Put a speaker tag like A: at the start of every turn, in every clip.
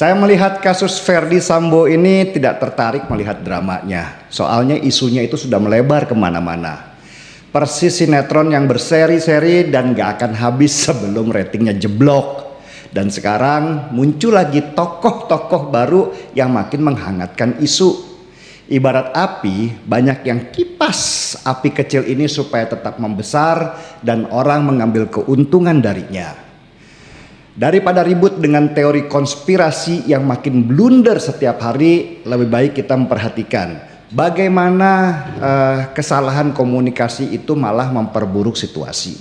A: Saya melihat kasus Ferdy Sambo ini tidak tertarik melihat dramanya. Soalnya isunya itu sudah melebar kemana-mana. Persis sinetron yang berseri-seri dan gak akan habis sebelum ratingnya jeblok. Dan sekarang muncul lagi tokoh-tokoh baru yang makin menghangatkan isu. Ibarat api, banyak yang kipas api kecil ini supaya tetap membesar dan orang mengambil keuntungan darinya. Daripada ribut dengan teori konspirasi yang makin blunder setiap hari, lebih baik kita memperhatikan bagaimana kesalahan komunikasi itu malah memperburuk situasi.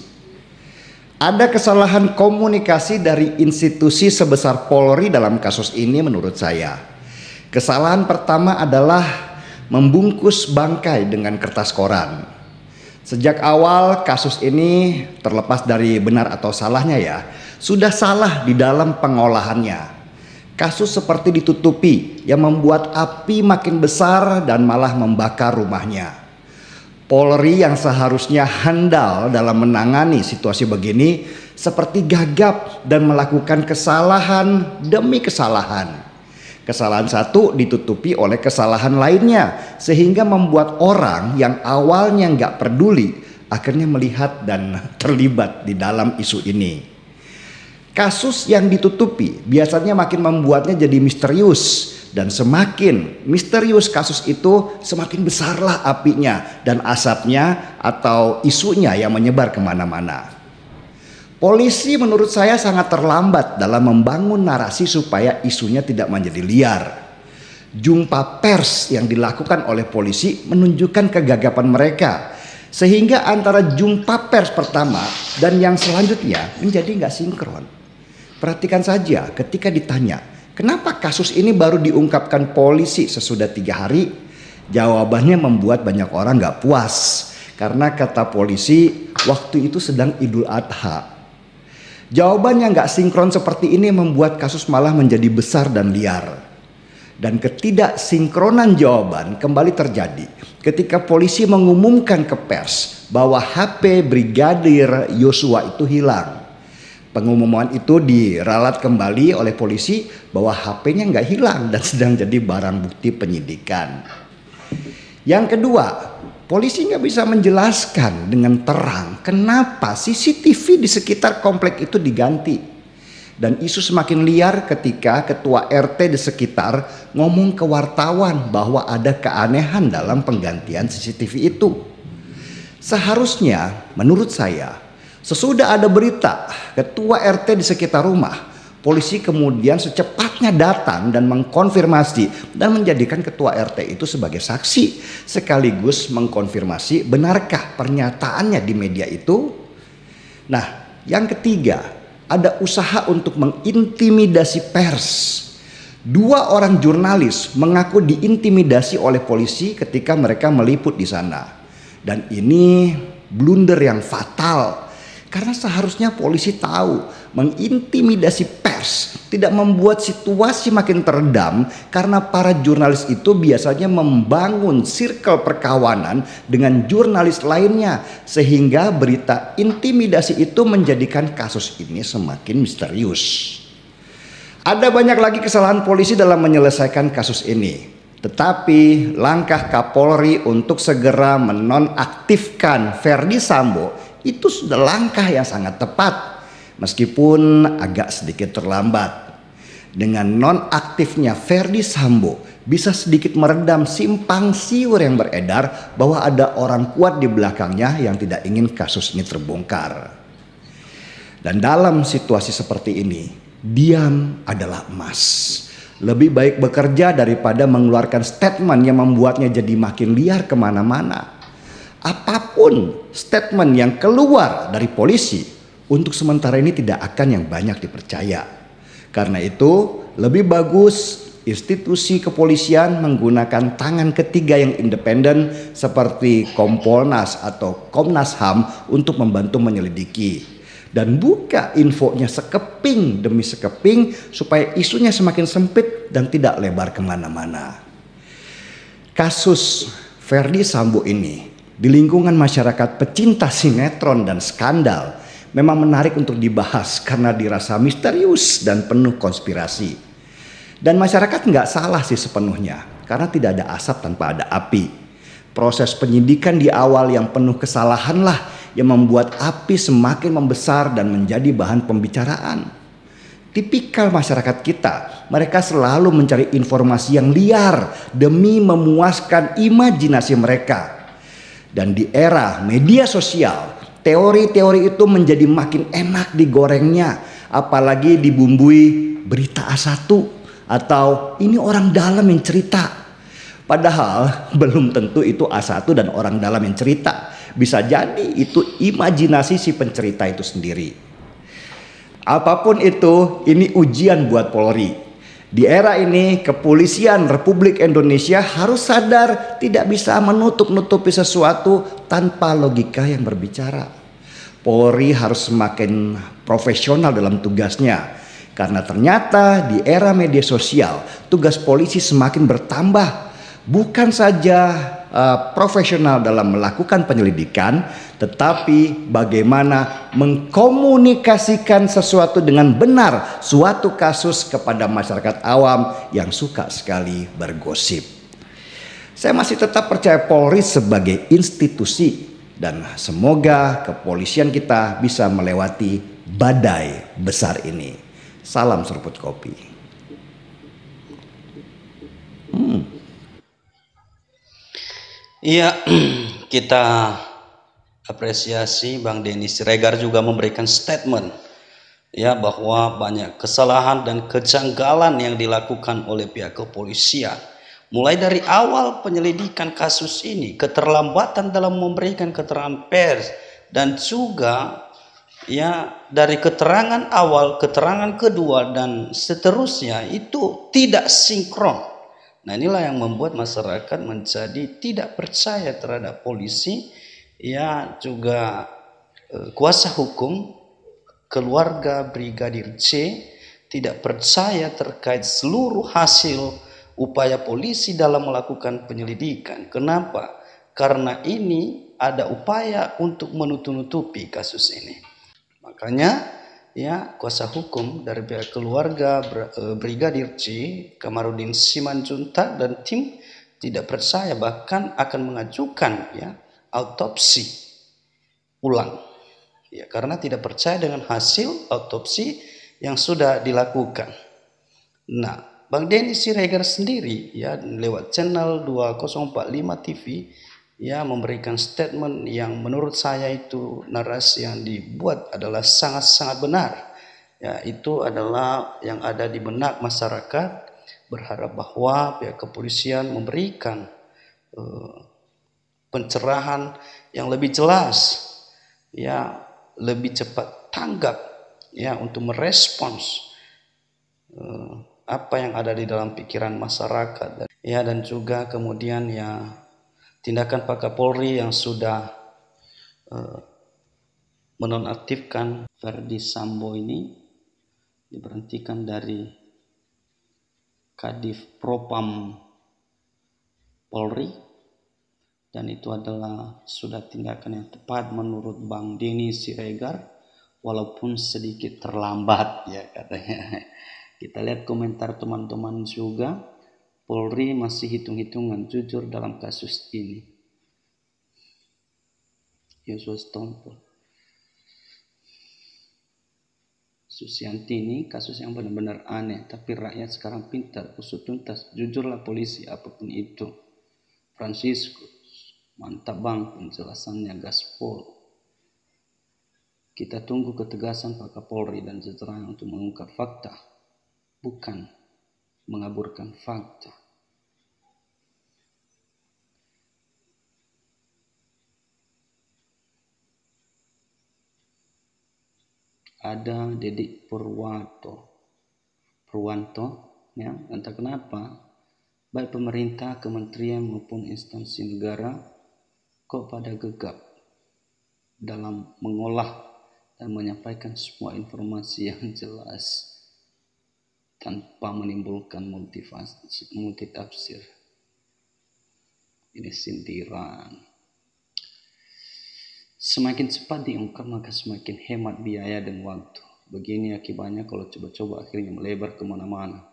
A: Ada kesalahan komunikasi dari institusi sebesar Polri dalam kasus ini menurut saya. Kesalahan pertama adalah membungkus bangkai dengan kertas koran. Sejak awal kasus ini, terlepas dari benar atau salahnya ya, sudah salah di dalam pengolahannya. Kasus seperti ditutupi yang membuat api makin besar dan malah membakar rumahnya. Polri yang seharusnya handal dalam menangani situasi begini seperti gagap dan melakukan kesalahan demi kesalahan. Kesalahan satu ditutupi oleh kesalahan lainnya sehingga membuat orang yang awalnya nggak peduli akhirnya melihat dan terlibat di dalam isu ini. Kasus yang ditutupi biasanya makin membuatnya jadi misterius dan semakin misterius kasus itu semakin besarlah apinya dan asapnya atau isunya yang menyebar kemana-mana. Polisi menurut saya sangat terlambat dalam membangun narasi supaya isunya tidak menjadi liar. Jumpa pers yang dilakukan oleh polisi menunjukkan kegagapan mereka. Sehingga antara jumpa pers pertama dan yang selanjutnya menjadi nggak sinkron. Perhatikan saja ketika ditanya, kenapa kasus ini baru diungkapkan polisi sesudah 3 hari? Jawabannya membuat banyak orang nggak puas. Karena kata polisi, waktu itu sedang Idul Adha. Jawaban yang gak sinkron seperti ini membuat kasus malah menjadi besar dan liar. Dan ketidaksinkronan jawaban kembali terjadi ketika polisi mengumumkan ke pers bahwa HP Brigadir Yosua itu hilang. Pengumuman itu diralat kembali oleh polisi bahwa HP-nya gak hilang dan sedang jadi barang bukti penyidikan. Yang kedua, polisi nggak bisa menjelaskan dengan terang kenapa CCTV di sekitar komplek itu diganti. Dan isu semakin liar ketika ketua RT di sekitar ngomong ke wartawan bahwa ada keanehan dalam penggantian CCTV itu. Seharusnya menurut saya sesudah ada berita ketua RT di sekitar rumah, polisi kemudian secepatnya datang dan mengkonfirmasi dan menjadikan ketua RT itu sebagai saksi sekaligus mengkonfirmasi benarkah pernyataannya di media itu. Nah, yang ketiga, ada usaha untuk mengintimidasi pers. 2 orang jurnalis mengaku diintimidasi oleh polisi ketika mereka meliput di sana. Dan ini blunder yang fatal. Karena seharusnya polisi tahu mengintimidasi pers tidak membuat situasi makin teredam karena para jurnalis itu biasanya membangun circle perkawanan dengan jurnalis lainnya sehingga berita intimidasi itu menjadikan kasus ini semakin misterius. Ada banyak lagi kesalahan polisi dalam menyelesaikan kasus ini. Tetapi langkah Kapolri untuk segera menonaktifkan Ferdy Sambo itu sudah langkah yang sangat tepat meskipun agak sedikit terlambat. Dengan nonaktifnya Ferdy Sambo bisa sedikit meredam simpang siur yang beredar bahwa ada orang kuat di belakangnya yang tidak ingin kasus ini terbongkar. Dan dalam situasi seperti ini, diam adalah emas. Lebih baik bekerja daripada mengeluarkan statement yang membuatnya jadi makin liar kemana-mana. Apapun statement yang keluar dari polisi untuk sementara ini tidak akan yang banyak dipercaya. Karena itu lebih bagus institusi kepolisian menggunakan tangan ketiga yang independen seperti Kompolnas atau Komnas HAM untuk membantu menyelidiki. Dan buka infonya sekeping demi sekeping supaya isunya semakin sempit dan tidak lebar kemana-mana. Kasus Ferdy Sambo ini di lingkungan masyarakat pecinta sinetron dan skandal memang menarik untuk dibahas karena dirasa misterius dan penuh konspirasi. Dan masyarakat nggak salah sih sepenuhnya, karena tidak ada asap tanpa ada api. Proses penyidikan di awal yang penuh kesalahanlah yang membuat api semakin membesar dan menjadi bahan pembicaraan. Tipikal masyarakat kita, mereka selalu mencari informasi yang liar demi memuaskan imajinasi mereka. Dan di era media sosial, teori-teori itu menjadi makin enak digorengnya, apalagi dibumbui berita A1 atau ini orang dalam yang cerita. Padahal belum tentu itu A1 dan orang dalam yang cerita. Bisa jadi itu imajinasi si pencerita itu sendiri. Apapun itu, ini ujian buat Polri. Di era ini, kepolisian Republik Indonesia harus sadar tidak bisa menutup-nutupi sesuatu tanpa logika yang berbicara. Polri harus semakin profesional dalam tugasnya. Karena ternyata di era media sosial, tugas polisi semakin bertambah. Bukan saja profesional dalam melakukan penyelidikan, tetapi bagaimana mengkomunikasikan sesuatu dengan benar suatu kasus kepada masyarakat awam yang suka sekali bergosip. Saya masih tetap percaya Polri sebagai institusi dan semoga kepolisian kita bisa melewati badai besar ini. Salam seruput kopi.
B: Iya, kita apresiasi Bang Denny Siregar juga memberikan statement ya bahwa banyak kesalahan dan kejanggalan yang dilakukan oleh pihak kepolisian. Mulai dari awal penyelidikan kasus ini, keterlambatan dalam memberikan keterangan pers dan juga ya dari keterangan awal, keterangan kedua dan seterusnya itu tidak sinkron. Nah, inilah yang membuat masyarakat menjadi tidak percaya terhadap polisi, ya juga kuasa hukum, keluarga Brigadir C tidak percaya terkait seluruh hasil upaya polisi dalam melakukan penyelidikan. Kenapa? Karena ini ada upaya untuk menutup-nutupi kasus ini. Makanya ya kuasa hukum dari pihak keluarga Brigadir C, Kamarudin Simanjuntak dan tim tidak percaya, bahkan akan mengajukan ya autopsi ulang. Ya, karena tidak percaya dengan hasil autopsi yang sudah dilakukan. Nah, Bang Denny Siregar sendiri ya lewat channel 2045 TV ya memberikan statement yang menurut saya itu narasi yang dibuat adalah sangat-sangat benar. Ya, itu adalah yang ada di benak masyarakat, berharap bahwa pihak kepolisian memberikan pencerahan yang lebih jelas, ya lebih cepat tanggap ya untuk merespons apa yang ada di dalam pikiran masyarakat ya, dan juga kemudian ya tindakan Pak Kapolri yang sudah menonaktifkan Verdi Sambo ini diberhentikan dari Kadif Propam Polri, dan itu adalah sudah tindakan yang tepat menurut Bang Denny Siregar, walaupun sedikit terlambat ya katanya. Kita lihat komentar teman-teman juga. Polri masih hitung-hitungan jujur dalam kasus ini. Yosus Tompo. Susianti ini kasus yang benar-benar aneh, tapi rakyat sekarang pintar, usut tuntas, jujurlah polisi apapun itu. Franciscus, mantap Bang penjelasannya, gaspol. Kita tunggu ketegasan Pak Kapolri dan jajarannya untuk mengungkap fakta, bukan mengaburkan fakta. Ada Dedik Purwanto ya, entah kenapa baik pemerintah, kementerian maupun instansi negara kok pada gegap dalam mengolah dan menyampaikan semua informasi yang jelas tanpa menimbulkan multitafsir. Ini sindiran. Semakin cepat diungkap maka semakin hemat biaya dan waktu. Begini akibatnya kalau coba-coba akhirnya melebar kemana-mana.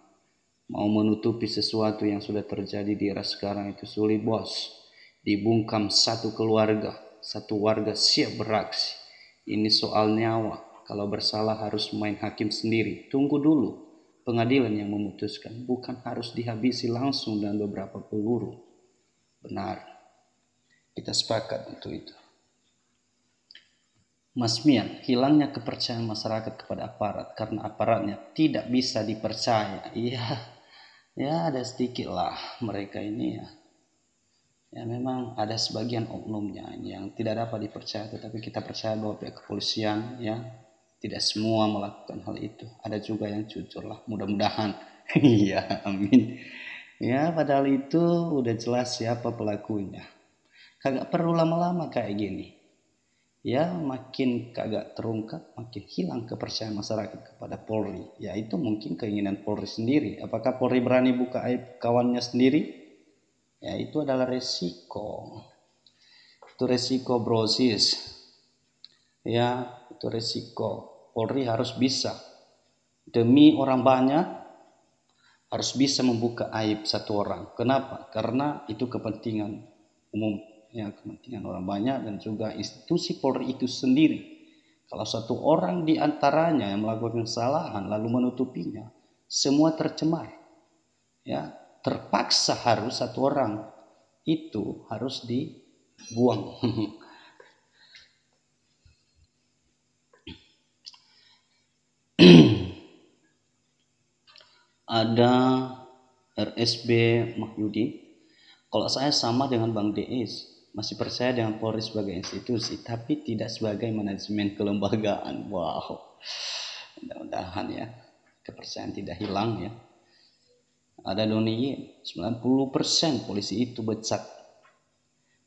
B: Mau menutupi sesuatu yang sudah terjadi di era sekarang itu sulit, bos. Dibungkam satu keluarga, satu warga siap beraksi. Ini soal nyawa. Kalau bersalah harus main hakim sendiri. Tunggu dulu pengadilan yang memutuskan. Bukan harus dihabisi langsung dengan beberapa peluru. Benar. Kita sepakat untuk itu. Mas Mian, hilangnya kepercayaan masyarakat kepada aparat karena aparatnya tidak bisa dipercaya. Iya, ya ada sedikit lah mereka ini ya. Ya memang ada sebagian oknumnya yang tidak dapat dipercaya, tetapi kita percaya bahwa pihak kepolisian ya tidak semua melakukan hal itu. Ada juga yang jujur lah, mudah-mudahan. Iya, amin. Ya padahal itu udah jelas siapa pelakunya. Kagak perlu lama-lama kayak gini. Ya makin kagak terungkap, makin hilang kepercayaan masyarakat kepada Polri. Ya itu mungkin keinginan Polri sendiri. Apakah Polri berani buka aib kawannya sendiri? Ya itu adalah resiko. Itu resiko brosis. Ya itu resiko. Polri harus bisa. Demi orang banyak harus bisa membuka aib satu orang. Kenapa? Karena itu kepentingan umum. Ya, kepentingan orang banyak dan juga institusi Polri itu sendiri. Kalau satu orang di antaranya yang melakukan kesalahan lalu menutupinya, semua tercemar. Ya, terpaksa harus satu orang itu harus dibuang. Ada RSB Mahyudi. Kalau saya sama dengan Bang Deis, masih percaya dengan Polri sebagai institusi, tapi tidak sebagai manajemen kelembagaan. Wow, mudah-mudahan ya kepercayaan tidak hilang ya. Ada Doni, 90% polisi itu becat.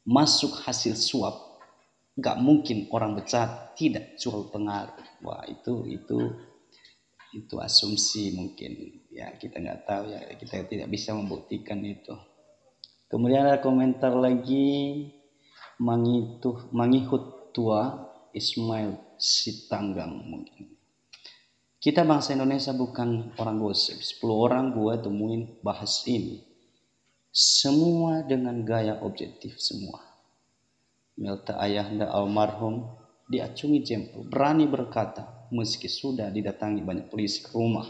B: Masuk hasil suap, gak mungkin orang becat tidak jual pengaruh. Wah itu asumsi mungkin ya, kita nggak tahu ya, kita tidak bisa membuktikan itu. Kemudian ada komentar lagi, Mangihut Tua Ismail Sitanggang mungkin. Kita bangsa Indonesia bukan orang gosip. 10 orang gua temuin bahas ini. Semua dengan gaya objektif semua. Melta ayahanda almarhum diacungi jempol, berani berkata meski sudah didatangi banyak polisi ke rumah.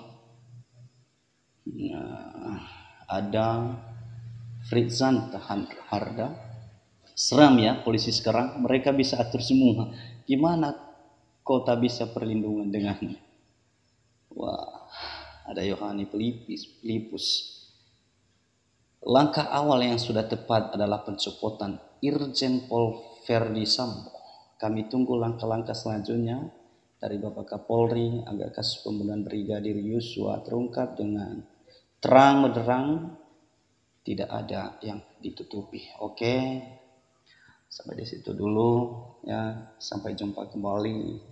B: Nah, ada Fritzan Tahan Harda. Seram ya polisi sekarang, mereka bisa atur semua. Gimana kota bisa perlindungan dengan? Wah, ada Yohani Pelipus. Langkah awal yang sudah tepat adalah pencopotan Irjen Pol Verdi Sambo. Kami tunggu langkah-langkah selanjutnya dari Bapak Kapolri agar kasus pembunuhan Brigadir Yosua terungkap dengan terang benderang, tidak ada yang ditutupi. Oke, sampai di situ dulu ya. Sampai jumpa kembali